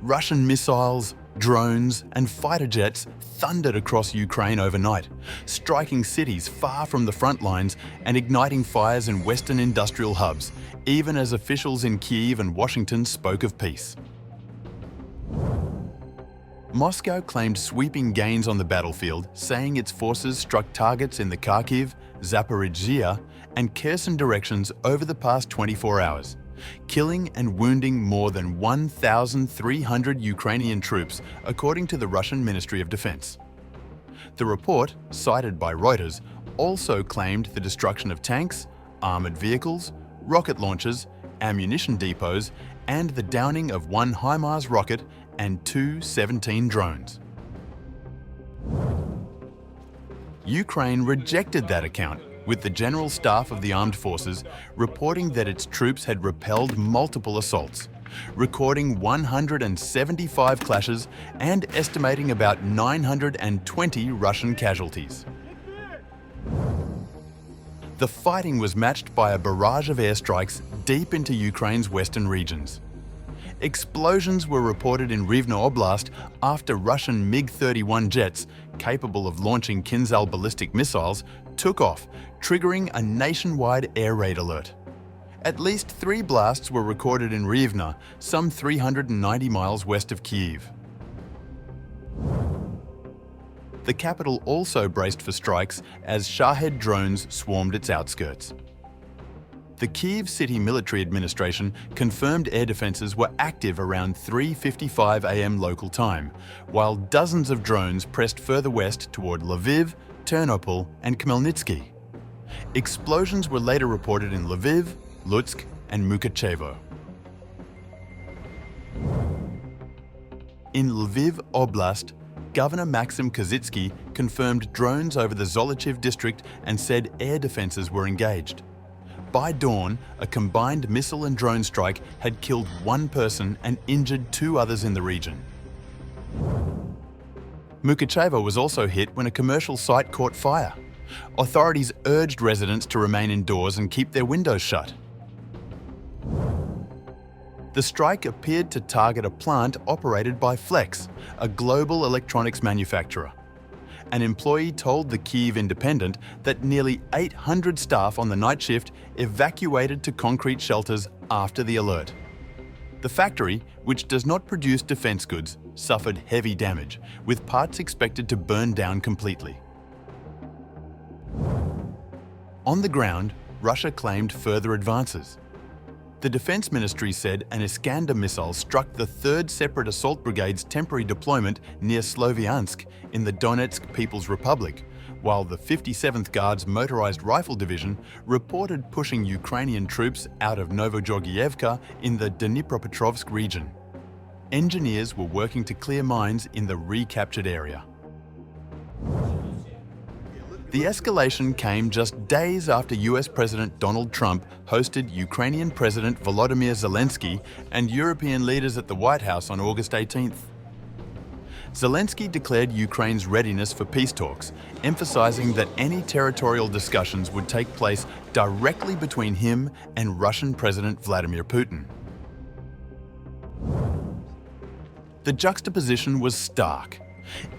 Russian missiles, drones, and fighter jets thundered across Ukraine overnight, striking cities far from the front lines and igniting fires in Western industrial hubs, even as officials in Kyiv and Washington spoke of peace. Moscow claimed sweeping gains on the battlefield, saying its forces struck targets in the Kharkiv, Zaporizhzhia, and Kherson directions over the past 24 hours, killing and wounding more than 1,300 Ukrainian troops, according to the Russian Ministry of Defense. The report, cited by Reuters, also claimed the destruction of tanks, armored vehicles, rocket launchers, ammunition depots, and the downing of one HIMARS rocket and two 17 drones. Ukraine rejected that account, with the General Staff of the Armed Forces reporting that its troops had repelled multiple assaults, recording 175 clashes and estimating about 920 Russian casualties. The fighting was matched by a barrage of airstrikes deep into Ukraine's western regions. Explosions were reported in Rivne Oblast after Russian MiG-31 jets, capable of launching Kinzhal ballistic missiles, took off, triggering a nationwide air raid alert. At least 3 blasts were recorded in Rivne, some 390 miles west of Kyiv. The capital also braced for strikes as Shahed drones swarmed its outskirts. The Kyiv City Military Administration confirmed air defences were active around 3:55 a.m. local time, while dozens of drones pressed further west toward Lviv, Ternopil and Khmelnytsky. Explosions were later reported in Lviv, Lutsk and Mukachevo. In Lviv Oblast, Governor Maxim Kozytsky confirmed drones over the Zolochiv district and said air defences were engaged. By dawn, a combined missile and drone strike had killed 1 person and injured 2 others in the region. Mukachevo was also hit when a commercial site caught fire. Authorities urged residents to remain indoors and keep their windows shut. The strike appeared to target a plant operated by Flex, a global electronics manufacturer. An employee told the Kyiv Independent that nearly 800 staff on the night shift evacuated to concrete shelters after the alert. The factory, which does not produce defense goods, suffered heavy damage, with parts expected to burn down completely. On the ground, Russia claimed further advances. The Defense Ministry said an Iskander missile struck the 3rd Separate Assault Brigade's temporary deployment near Sloviansk in the Donetsk People's Republic, while the 57th Guards Motorized Rifle Division reported pushing Ukrainian troops out of Novogeorgievka in the Dnipropetrovsk region. Engineers were working to clear mines in the recaptured area. The escalation came just days after US President Donald Trump hosted Ukrainian President Volodymyr Zelensky and European leaders at the White House on August 18th. Zelensky declared Ukraine's readiness for peace talks, emphasizing that any territorial discussions would take place directly between him and Russian President Vladimir Putin. The juxtaposition was stark.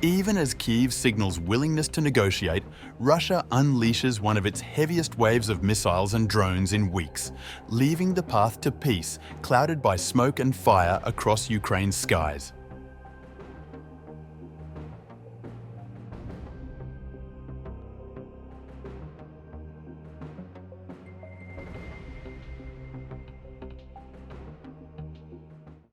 Even as Kyiv signals willingness to negotiate, Russia unleashes one of its heaviest waves of missiles and drones in weeks, leaving the path to peace clouded by smoke and fire across Ukraine's skies.